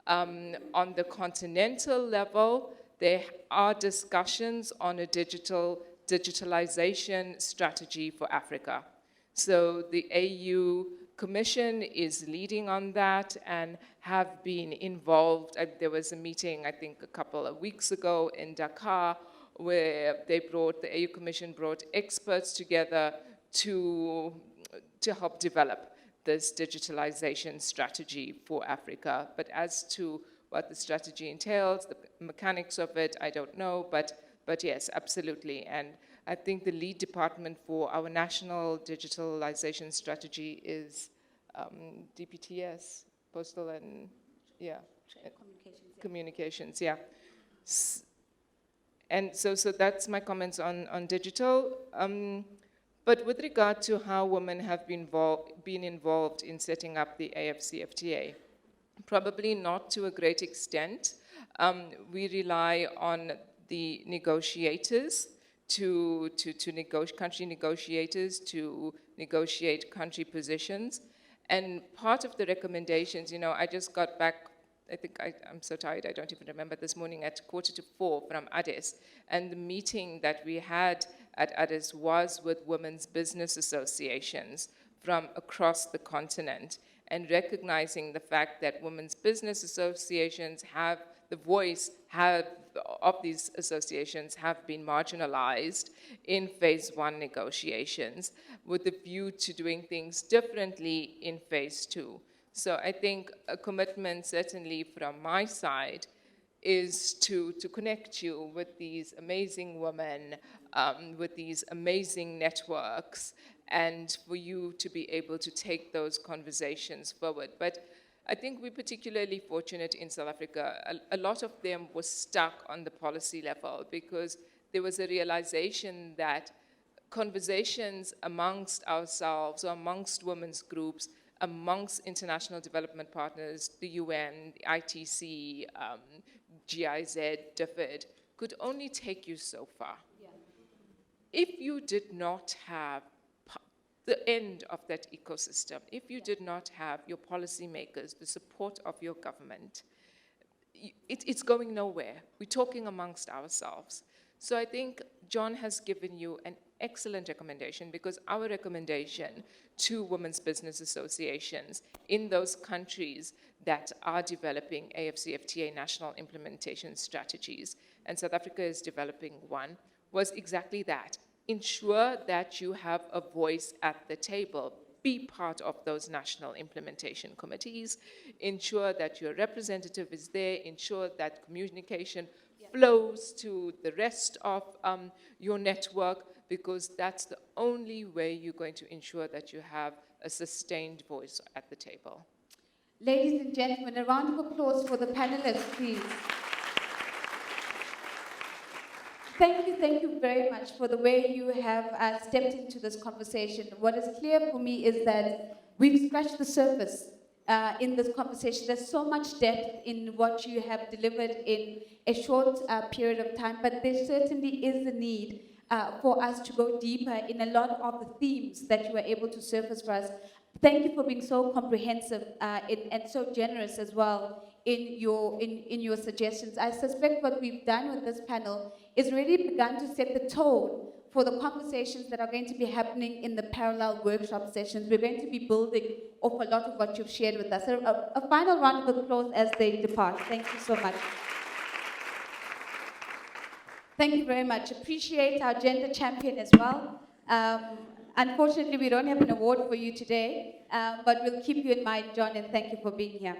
On the continental level, there are discussions on a digitalization strategy for Africa. So the AU Commission is leading on that and have been involved. There was a meeting, I think, a couple of weeks ago in Dakar where the AU Commission brought experts together to help develop this digitalization strategy for Africa. But as to what the strategy entails, the mechanics of it, I don't know, but yes, absolutely. And I think the lead department for our national digitalization strategy is DPTS, Postal and, Communications, yeah. And so that's my comments on digital. But with regard to how women have been involved in setting up the AfCFTA, probably not to a great extent. We rely on the negotiators country negotiators to negotiate country positions. And part of the recommendations, I just got back, I think I'm so tired, I don't even remember, this morning at 3:45 from Addis. And the meeting that we had at Addis was with women's business associations from across the continent, and recognizing the fact that women's business associations have the voice of these associations have been marginalized in phase 1 negotiations with a view to doing things differently in phase 2. So I think a commitment certainly from my side is to connect you with these amazing women, with these amazing networks, and for you to be able to take those conversations forward. But I think we're particularly fortunate in South Africa. A lot of them were stuck on the policy level because there was a realization that conversations amongst ourselves or amongst women's groups, amongst international development partners, the UN, the ITC, GIZ, DFID, could only take you so far. Yeah. If you did not have the end of that ecosystem, if you did not have your policymakers, the support of your government, it's going nowhere. We're talking amongst ourselves. So I think John has given you an excellent recommendation, because our recommendation to women's business associations in those countries that are developing AfCFTA national implementation strategies, and South Africa is developing one, was exactly that. Ensure that you have a voice at the table. Be part of those national implementation committees. Ensure that your representative is there. Ensure that communication flows to the rest of your network, because that's the only way you're going to ensure that you have a sustained voice at the table. Ladies and gentlemen, a round of applause for the panelists, please. Thank you very much for the way you have stepped into this conversation. What is clear for me is that we've scratched the surface in this conversation. There's so much depth in what you have delivered in a short period of time, but there certainly is a need for us to go deeper in a lot of the themes that you were able to surface for us. Thank you for being so comprehensive and so generous as well in your suggestions. I suspect what we've done with this panel is really begun to set the tone for the conversations that are going to be happening in the parallel workshop sessions. We're going to be building off a lot of what you've shared with us. So a final round of applause as they depart. Thank you so much. Thank you very much. Appreciate our gender champion as well. Unfortunately, we don't have an award for you today, but we'll keep you in mind, John, and thank you for being here.